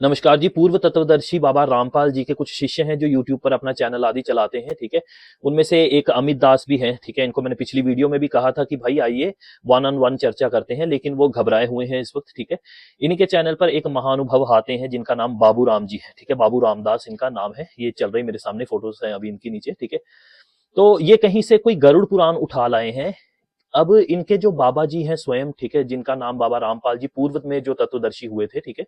नमस्कार जी। पूर्व तत्वदर्शी बाबा रामपाल जी के कुछ शिष्य हैं जो यूट्यूब पर अपना चैनल आदि चलाते हैं, ठीक है। उनमें से एक अमित दास भी हैं, ठीक है। इनको मैंने पिछली वीडियो में भी कहा था कि भाई आइए वन ऑन वन चर्चा करते हैं, लेकिन वो घबराए हुए हैं इस वक्त, ठीक है। इन्हीं के चैनल पर एक महानुभव आते हैं जिनका नाम बाबू राम जी है, ठीक है। बाबू रामदास इनका नाम है, ये चल रही मेरे सामने फोटोज है अभी इनकी नीचे, ठीक है। तो ये कहीं से कोई गरुड़ पुराण उठा लाए हैं। अब इनके जो बाबा जी हैं स्वयं, ठीक है, जिनका नाम बाबा रामपाल जी पूर्व में जो तत्वदर्शी हुए थे, ठीक है,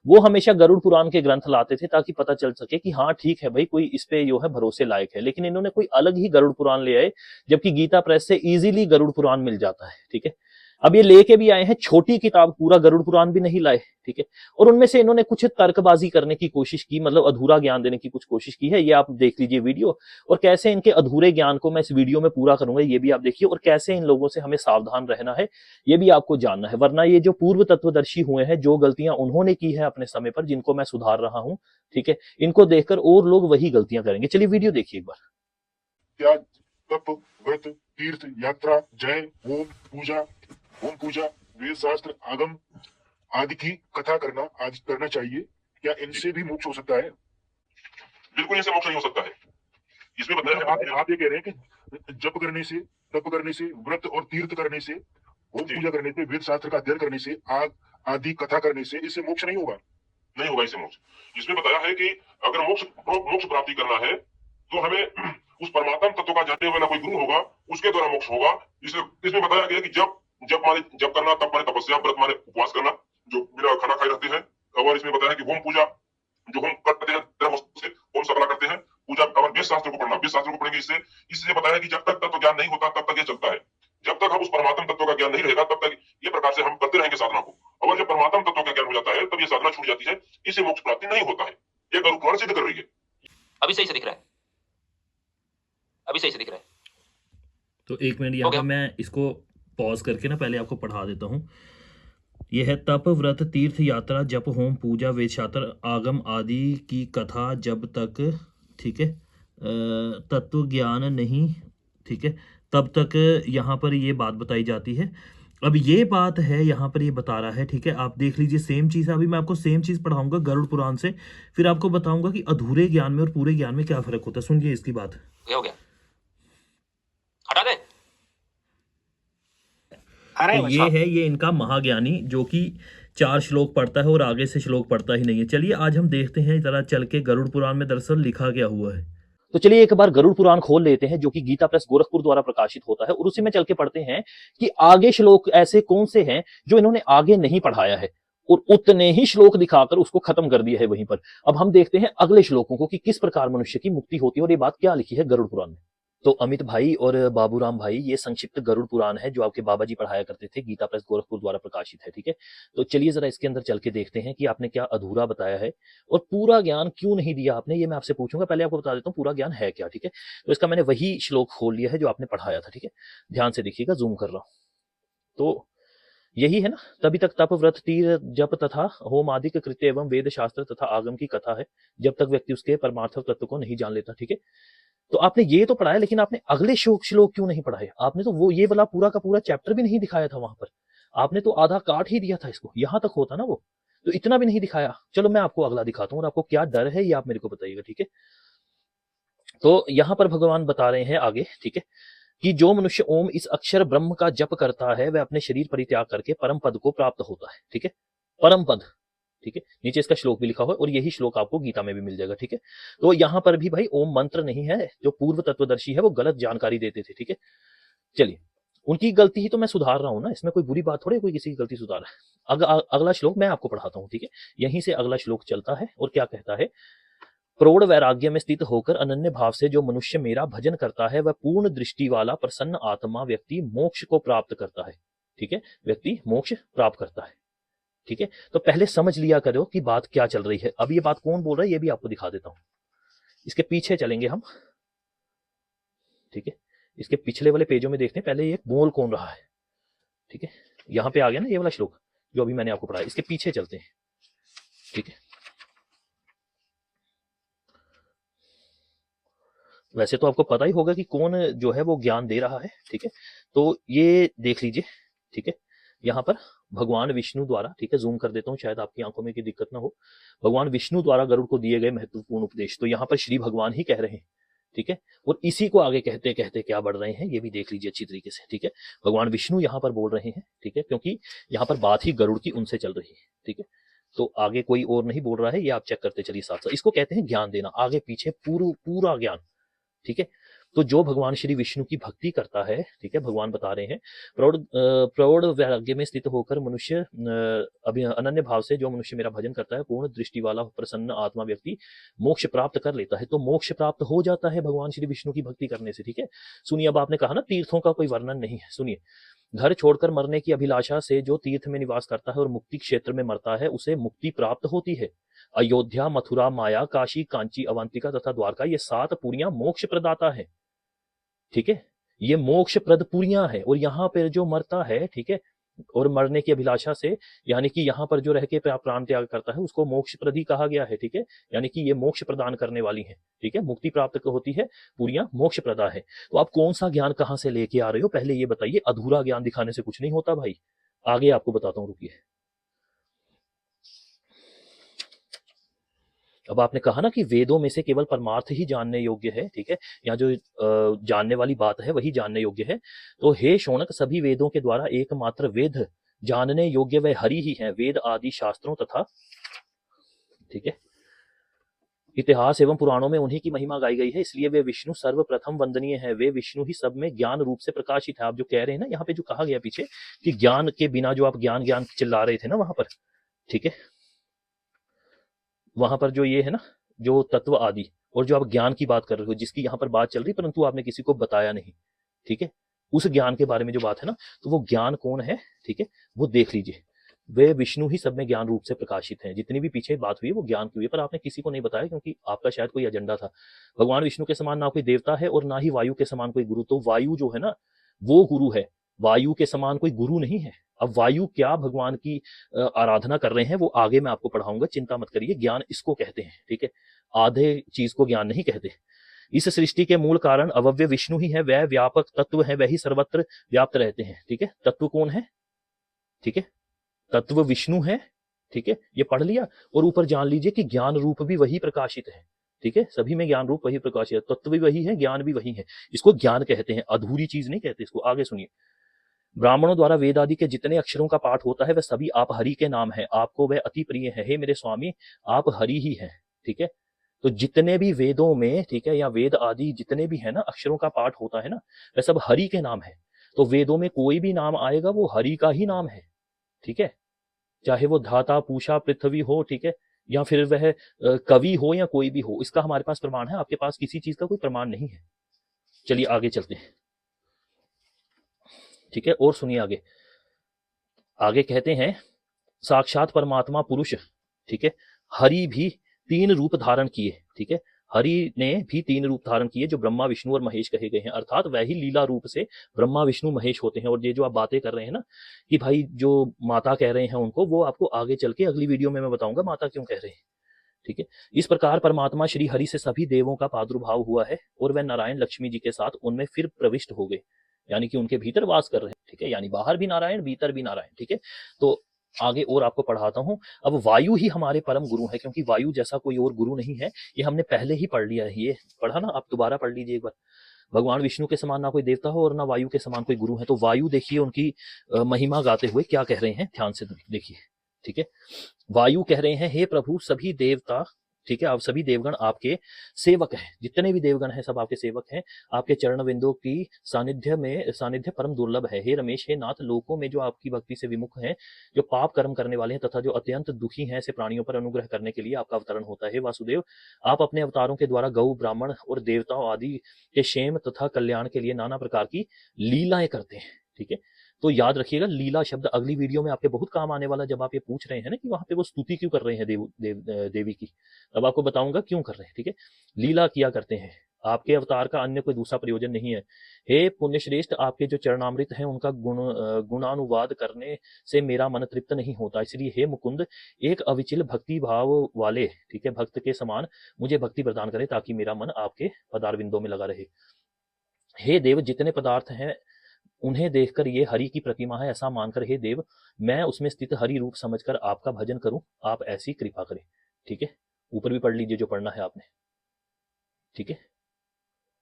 वो हमेशा गरुड़ पुराण के ग्रंथ लाते थे ताकि पता चल सके कि हाँ ठीक है भाई, कोई इस पे जो है भरोसे लायक है। लेकिन इन्होंने कोई अलग ही गरुड़ पुराण ले आए, जबकि गीता प्रेस से इजीली गरुड़ पुराण मिल जाता है, ठीक है। अब ये लेके भी आए हैं छोटी किताब, पूरा गरुड़ पुराण भी नहीं लाए, ठीक है। और उनमें से इन्होंने कुछ तर्कबाजी करने की कोशिश की, मतलब अधूरा ज्ञान देने की कुछ कोशिश की है। ये आप देख लीजिए वीडियो, और कैसे इनके अधूरे ज्ञान को मैं इस वीडियो में पूरा करूंगा ये भी आप देखिए, और कैसे इन लोगों से हमें सावधान रहना है ये भी आपको जानना है। वरना ये जो पूर्व तत्वदर्शी हुए हैं, जो गलतियां उन्होंने की है अपने समय पर, जिनको मैं सुधार रहा हूं, ठीक है, इनको देखकर और लोग वही गलतियां करेंगे। चलिए वीडियो देखिए एक बार। क्या तप व्रत तीर्थ यात्रा जय होम पूजा वेद शास्त्र आगम आदि की कथा करना चाहिए? क्या इनसे भी मोक्ष हो सकता है? बिल्कुल इनसे मोक्ष नहीं हो सकता है। इसमें बताया मतलब आप ये कह रहे हैं कि जप करने से, तप करने से, व्रत और तीर्थ करने से, होम पूजा करने से, वेद शास्त्र का अध्ययन करने से, आग आदि कथा करने से इससे मोक्ष नहीं होगा? नहीं होगा इससे मोक्ष। इसमें बताया है कि अगर मोक्ष प्राप्ति करना है तो हमें उस परमात्मा तत्व का जानने वाला कोई गुरु होगा, उसके द्वारा मोक्ष होगा। इसमें बताया गया कि जब माने जब करना, तब माने तपस्या, व्रत माने उपवास करना, जो बिना खाना खाए रहते हैं। और इसमें बताया कि होम पूजा, जो होम करते हैं से होम सफला करते हैं, पूजा और वेद शास्त्र को पढ़ना, वेद शास्त्र को पढ़ेंगे। इससे बताया है कि जब तक तत्व ज्ञान नहीं होता तब तक ये चलता है। जब तक हम उस परमात्मा तत्व का ज्ञान नहीं रहेगा तब तक ये प्रकार से हम करते रहेंगे साधना को। और जब परमात्मा तत्व का ज्ञान हो जाता है तब ये साधना छूट जाती है, इससे मोक्ष प्राप्ति नहीं होता है। ये गरुड़ पुराण सिद्ध कर रही है। अभी सही से दिख रहा है, अभी सही से दिख रहा है। तो एक मिनट यहाँ पे मैं इसको पॉज करके ना पहले आपको पढ़ा देता हूँ। यह है तप व्रत तीर्थ यात्रा जप होम पूजा वेद शास्त्र आगम आदि की कथा जब तक, ठीक है, तत्व ज्ञान नहीं, ठीक है, तब तक यहाँ पर ये बात बताई जाती है। अब ये बात है यहाँ पर ये बता रहा है, ठीक है। आप देख लीजिए सेम चीज़ है। अभी मैं आपको सेम चीज़ पढ़ाऊंगा गरुड़ पुराण से, फिर आपको बताऊंगा कि अधूरे ज्ञान में और पूरे ज्ञान में क्या फर्क होता है। सुनिए इसकी बात। ये हो गया, हटा दे। तो ये है, ये इनका महाज्ञानी जो कि 4 श्लोक पढ़ता है और आगे से श्लोक पढ़ता ही नहीं है। चलिए आज हम देखते हैं जरा चल के गरुड़ पुराण में दरअसल लिखा क्या हुआ है। तो चलिए एक बार गरुड़ पुराण खोल लेते हैं, जो कि गीता प्रेस गोरखपुर द्वारा प्रकाशित होता है, और उसी में चल के पढ़ते हैं कि आगे श्लोक ऐसे कौन से हैं जो इन्होंने आगे नहीं पढ़ाया है, और उतने ही श्लोक दिखाकर उसको खत्म कर दिया है वहीं पर। अब हम देखते हैं अगले श्लोकों को कि किस प्रकार मनुष्य की मुक्ति होती है, और ये बात क्या लिखी है गरुड़ पुराण में। तो अमित भाई और बाबूराम भाई, ये संक्षिप्त गरुड़ पुराण है जो आपके बाबा जी पढ़ाया करते थे, गीता प्रेस गोरखपुर द्वारा प्रकाशित है, ठीक है। तो चलिए जरा इसके अंदर चल के देखते हैं कि आपने क्या अधूरा बताया है और पूरा ज्ञान क्यों नहीं दिया आपने, ये मैं आपसे पूछूंगा। पहले आपको बता देता हूँ पूरा ज्ञान है क्या, ठीक है। तो इसका मैंने वही श्लोक खोल लिया है जो आपने पढ़ाया था, ठीक है। ध्यान से देखिएगा, जूम कर रहा हूं। तो यही है ना, तभी तक तप व्रत तीर जप तथा होम आदि के कृत्य एवं वेद शास्त्र तथा आगम की कथा है, जब तक व्यक्ति उसके परमार्थ तत्व को नहीं जान लेता, ठीक है। तो आपने ये तो पढ़ाया, लेकिन आपने अगले श्लोक क्यों नहीं पढ़ाए? आपने तो वो ये वाला पूरा का पूरा चैप्टर भी नहीं दिखाया था वहां पर। आपने तो आधा काट ही दिया था इसको, यहां तक होता ना वो, तो इतना भी नहीं दिखाया। चलो मैं आपको अगला दिखाता हूँ, और आपको क्या डर है ये आप मेरे को बताइएगा, ठीक है। तो यहां पर भगवान बता रहे हैं आगे, ठीक है, कि जो मनुष्य ओम इस अक्षर ब्रह्म का जप करता है वह अपने शरीर परित्याग करके परम पद को प्राप्त होता है, ठीक है। परम पद, ठीक है। नीचे इसका श्लोक भी लिखा हुआ है, और यही श्लोक आपको गीता में भी मिल जाएगा, ठीक है। तो यहां पर भी भाई ओम मंत्र नहीं है, जो पूर्व तत्वदर्शी है वो गलत जानकारी देते थे, ठीक है। चलिए, उनकी गलती ही तो मैं सुधार रहा हूं ना, इसमें कोई बुरी बात थोड़ी, कोई किसी की गलती सुधार है। अगला श्लोक मैं आपको पढ़ाता हूं, ठीक है। यहीं से अगला श्लोक चलता है, और क्या कहता है, प्रौढ़ वैराग्य में स्थित होकर अनन्य भाव से जो मनुष्य मेरा भजन करता है वह पूर्ण दृष्टि वाला प्रसन्न आत्मा व्यक्ति मोक्ष को प्राप्त करता है, ठीक है। व्यक्ति मोक्ष प्राप्त करता है, ठीक है। तो पहले समझ लिया करो कि बात क्या चल रही है। अब ये बात कौन बोल रहा है ये भी आपको दिखा देता हूं, इसके पीछे चलेंगे हम, ठीक है। इसके पिछले वाले पेजों में देखते हैं पहले ये बोल कौन रहा है, ठीक है। यहां पे आ गया ना ये वाला श्लोक जो अभी मैंने आपको पढ़ाया, इसके पीछे चलते हैं, ठीक है। वैसे तो आपको पता ही होगा कि कौन जो है वो ज्ञान दे रहा है, ठीक है। तो ये देख लीजिए, ठीक है। यहाँ पर भगवान विष्णु द्वारा, ठीक है, जूम कर देता हूँ शायद आपकी आंखों में की दिक्कत ना हो, भगवान विष्णु द्वारा गरुड़ को दिए गए महत्वपूर्ण उपदेश। तो यहाँ पर श्री भगवान ही कह रहे हैं, ठीक है। और इसी को आगे कहते कहते क्या बढ़ रहे हैं ये भी देख लीजिए अच्छी तरीके से, ठीक है। भगवान विष्णु यहाँ पर बोल रहे हैं, ठीक है, क्योंकि यहाँ पर बात ही गरुड़ की उनसे चल रही है, ठीक है। तो आगे कोई और नहीं बोल रहा है, ये आप चेक करते चलिए साथ साथ। इसको कहते हैं ज्ञान देना, आगे पीछे पूरा ज्ञान, ठीक है। तो जो भगवान श्री विष्णु की भक्ति करता है, ठीक है, भगवान बता रहे हैं प्रौढ़ वैराग्य में स्थित होकर मनुष्य अनन्य भाव से जो मनुष्य मेरा भजन करता है, पूर्ण दृष्टि वाला प्रसन्न आत्मा व्यक्ति मोक्ष प्राप्त कर लेता है। तो मोक्ष प्राप्त हो जाता है भगवान श्री विष्णु की भक्ति करने से, ठीक है। सुनिए, अब आपने कहा ना तीर्थों का कोई वर्णन नहीं है, सुनिए, घर छोड़कर मरने की अभिलाषा से जो तीर्थ में निवास करता है और मुक्ति क्षेत्र में मरता है, उसे मुक्ति प्राप्त होती है। अयोध्या, मथुरा, माया, काशी, कांची, अवंतिका तथा द्वारका, ये 7 पुरियां मोक्ष प्रदाता है, ठीक है। ये मोक्ष प्रद पुरियां है। और यहाँ पर जो मरता है, ठीक है, और मरने की अभिलाषा से, यानी कि यहाँ पर जो रह के प्राण त्याग करता है, उसको मोक्ष प्रदी कहा गया है, ठीक है। यानी कि ये मोक्ष प्रदान करने वाली है, ठीक है, मुक्ति प्राप्त होती है, पुरियां मोक्ष प्रदा है। तो आप कौन सा ज्ञान कहाँ से लेके आ रहे हो, पहले ये बताइए। अधूरा ज्ञान दिखाने से कुछ नहीं होता भाई, आगे आपको बताता हूँ, रुकिए। अब आपने कहा ना कि वेदों में से केवल परमार्थ ही जानने योग्य है, ठीक है, यहाँ जो जानने वाली बात है वही जानने योग्य है। तो हे शौनक, सभी वेदों के द्वारा एकमात्र वेद जानने योग्य वह हरि ही है। वेद आदि शास्त्रों तथा, ठीक है, इतिहास एवं पुराणों में उन्हीं की महिमा गाई गई है, इसलिए वे विष्णु सर्वप्रथम वंदनीय है। वे विष्णु ही सब में ज्ञान रूप से प्रकाशित है। आप जो कह रहे हैं ना, यहाँ पे जो कहा गया पीछे कि ज्ञान के बिना, जो आप ज्ञान ज्ञान चिल्ला रहे थे ना वहां पर, ठीक है, वहां पर जो ये है ना, जो तत्व आदि, और जो आप ज्ञान की बात कर रहे हो, जिसकी यहाँ पर बात चल रही, परंतु आपने किसी को बताया नहीं, ठीक है, उस ज्ञान के बारे में जो बात है ना, तो वो ज्ञान कौन है, ठीक है, वो देख लीजिए। वे विष्णु ही सब में ज्ञान रूप से प्रकाशित हैं। जितनी भी पीछे बात हुई है वो ज्ञान की हुई है, पर आपने किसी को नहीं बताया, क्योंकि आपका शायद कोई एजेंडा था। भगवान विष्णु के समान ना कोई देवता है और ना ही वायु के समान कोई गुरु। तो वायु जो है ना, वो गुरु है, वायु के समान कोई गुरु नहीं है। अब वायु क्या भगवान की आराधना कर रहे हैं वो आगे मैं आपको पढ़ाऊंगा, चिंता मत करिए। ज्ञान इसको कहते हैं, ठीक है, आधे चीज को ज्ञान नहीं कहते। इस सृष्टि के मूल कारण अवव्य विष्णु ही है, वह व्यापक तत्व है, वही सर्वत्र व्याप्त रहते हैं, ठीक है। तत्व कौन है, ठीक है, तत्व विष्णु है, ठीक है, ये पढ़ लिया। और ऊपर जान लीजिए कि ज्ञान रूप भी वही प्रकाशित है, ठीक है, सभी में ज्ञान रूप वही प्रकाशित है, तत्व भी वही है, ज्ञान भी वही है। इसको ज्ञान कहते हैं, अधूरी चीज नहीं कहते इसको। आगे सुनिए, ब्राह्मणों द्वारा वेद आदि के जितने अक्षरों का पाठ होता है वह सभी आप हरि के नाम है, आपको वह अति प्रिय है। हे मेरे स्वामी, आप हरि ही हैं, ठीक है। तो जितने भी वेदों में, ठीक है, या वेद आदि जितने भी है ना अक्षरों का पाठ होता है ना, वह सब हरि के नाम है। तो वेदों में कोई भी नाम आएगा वो हरि का ही नाम है, ठीक है, चाहे वो धाता, पूषा, पृथ्वी हो, ठीक है, या फिर वह कवि हो या कोई भी हो। इसका हमारे पास प्रमाण है, आपके पास किसी चीज का कोई प्रमाण नहीं है। चलिए आगे चलते हैं, ठीक है। और सुनिए आगे, आगे कहते हैं साक्षात परमात्मा पुरुष, ठीक है, हरि भी 3 रूप धारण किए, ठीक है, हरि ने भी 3 रूप धारण किए जो ब्रह्मा, विष्णु और महेश कहे गए हैं। अर्थात वही लीला रूप से ब्रह्मा, विष्णु, महेश होते हैं। और ये जो आप बातें कर रहे हैं ना कि भाई जो माता कह रहे हैं उनको, वो आपको आगे चल के अगली वीडियो में मैं बताऊंगा माता क्यों कह रहे हैं, ठीक है। इस प्रकार परमात्मा श्री हरि से सभी देवों का प्रादुर्भाव हुआ है और वह नारायण लक्ष्मी जी के साथ उनमें फिर प्रविष्ट हो गए, यानी कि उनके भीतर वास कर रहे हैं, ठीक है, यानी बाहर भी नारायण, भीतर भी नारायण, ठीक है। तो आगे और आपको पढ़ाता हूं। अब वायु ही हमारे परम गुरु है, क्योंकि वायु जैसा कोई और गुरु नहीं है। ये हमने पहले ही पढ़ लिया है, ये पढ़ा ना, आप दोबारा पढ़ लीजिए एक बार। भगवान विष्णु के समान ना कोई देवता हो और ना वायु के समान कोई गुरु है। तो वायु देखिए उनकी महिमा गाते हुए क्या कह रहे हैं, ध्यान से देखिए, ठीक है। वायु कह रहे हैं, हे प्रभु सभी देवता, ठीक है, आप सभी देवगण आपके सेवक हैं, जितने भी देवगण हैं सब आपके सेवक हैं। आपके चरण बिंदु की सानिध्य परम दुर्लभ है। हे रमेश, हे नाथ, लोकों में जो आपकी भक्ति से विमुख हैं, जो पाप कर्म करने वाले हैं तथा जो अत्यंत दुखी हैं, ऐसे प्राणियों पर अनुग्रह करने के लिए आपका अवतरण होता है। हे वासुदेव, आप अपने अवतारों के द्वारा गौ, ब्राह्मण और देवताओं आदि के क्षेम तथा कल्याण के लिए नाना प्रकार की लीलाएं करते हैं, ठीक है। तो याद रखिएगा, लीला शब्द अगली वीडियो में आपके बहुत काम आने वाला। जब आप ये पूछ रहे हैं ना कि वहां पे वो स्तुति क्यों कर रहे हैं देवी की, तब आपको बताऊंगा क्यों कर रहे हैं, ठीक है। लीला किया करते हैं, आपके अवतार का अन्य कोई दूसरा प्रयोजन नहीं है। हे पुण्यश्रेष्ठ, आपके जो चरणामृत हैं उनका गुणानुवाद करने से मेरा मन तृप्त नहीं होता, इसलिए हे मुकुंद, एक अविचल भक्ति भाव वाले, ठीक है, भक्त के समान मुझे भक्ति प्रदान करे, ताकि मेरा मन आपके पदारविंदों में लगा रहे। हे देव, जितने पदार्थ हैं उन्हें देखकर ये हरि की प्रतिमा है ऐसा मानकर हे देव मैं उसमें स्थित हरि रूप समझकर आपका भजन करूं, आप ऐसी कृपा करें। ठीक है, ऊपर भी पढ़ लीजिए जो पढ़ना है आपने। ठीक है,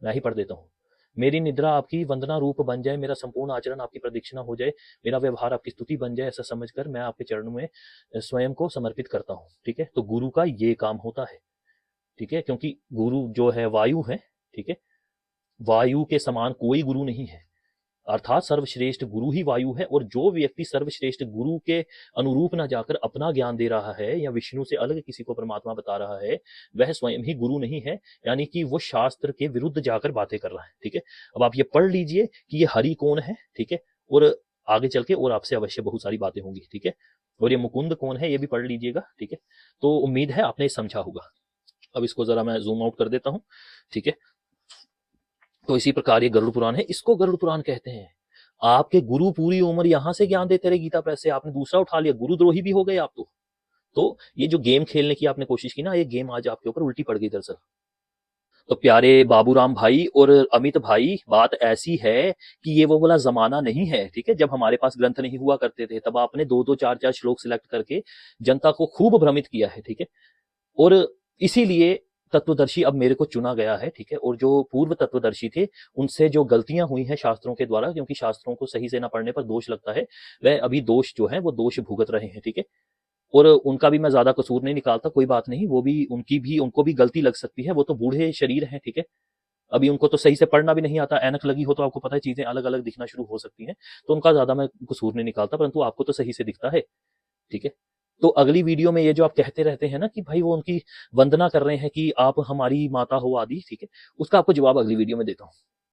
मैं ही पढ़ देता हूँ। मेरी निद्रा आपकी वंदना रूप बन जाए, मेरा संपूर्ण आचरण आपकी प्रदक्षिणा हो जाए, मेरा व्यवहार आपकी स्तुति बन जाए, ऐसा समझकर मैं आपके चरणों में स्वयं को समर्पित करता हूँ। ठीक है, तो गुरु का ये काम होता है। ठीक है, क्योंकि गुरु जो है वायु है। ठीक है, वायु के समान कोई गुरु नहीं है, अर्थात सर्वश्रेष्ठ गुरु ही वायु है। और जो व्यक्ति सर्वश्रेष्ठ गुरु के अनुरूप ना जाकर अपना ज्ञान दे रहा है या विष्णु से अलग किसी को परमात्मा बता रहा है, वह स्वयं ही गुरु नहीं है, यानी कि वो शास्त्र के विरुद्ध जाकर बातें कर रहा है। ठीक है, अब आप ये पढ़ लीजिए कि ये हरि कौन है। ठीक है, और आगे चल के और आपसे अवश्य बहुत सारी बातें होंगी। ठीक है, और ये मुकुंद कौन है ये भी पढ़ लीजिएगा। ठीक है, तो उम्मीद है आपने समझा होगा। अब इसको जरा मैं जूम आउट कर देता हूं। ठीक है, तो इसी प्रकार ये गरुड़ पुराण है, इसको गरुड़ पुराण कहते हैं। आपके गुरु पूरी उम्र यहां से ज्ञान देते रहे गीता प्रेस से, आपने दूसरा उठा लिया, गुरुद्रोही भी हो गए आप। तो ये जो गेम खेलने की आपने कोशिश की ना, ये गेम आज आपके ऊपर उल्टी पड़ गई दरअसल। तो प्यारे बाबूराम भाई और अमित भाई, बात ऐसी है कि ये वो वाला जमाना नहीं है। ठीक है, जब हमारे पास ग्रंथ नहीं हुआ करते थे तब आपने 2-2 4-4 श्लोक सिलेक्ट करके जनता को खूब भ्रमित किया है। ठीक है, और इसीलिए तत्वदर्शी अब मेरे को चुना गया है। ठीक है, और जो पूर्व तत्वदर्शी थे उनसे जो गलतियां हुई हैं शास्त्रों के द्वारा, क्योंकि शास्त्रों को सही से ना पढ़ने पर दोष लगता है, वह अभी दोष जो है वो दोष भुगत रहे हैं। ठीक है, और उनका भी मैं ज्यादा कसूर नहीं निकालता, कोई बात नहीं, वो भी उनको भी गलती लग सकती है, वो तो बूढ़े शरीर हैं। ठीक है, अभी उनको तो सही से पढ़ना भी नहीं आता, ऐनक लगी हो तो आपको पता है चीजें अलग अलग दिखना शुरू हो सकती हैं, तो उनका ज्यादा मैं कसूर नहीं निकालता, परंतु आपको तो सही से दिखता है। ठीक है, तो अगली वीडियो में ये जो आप कहते रहते हैं ना कि भाई वो उनकी वंदना कर रहे हैं कि आप हमारी माता हो आदि, ठीक है, उसका आपको जवाब अगली वीडियो में देता हूँ।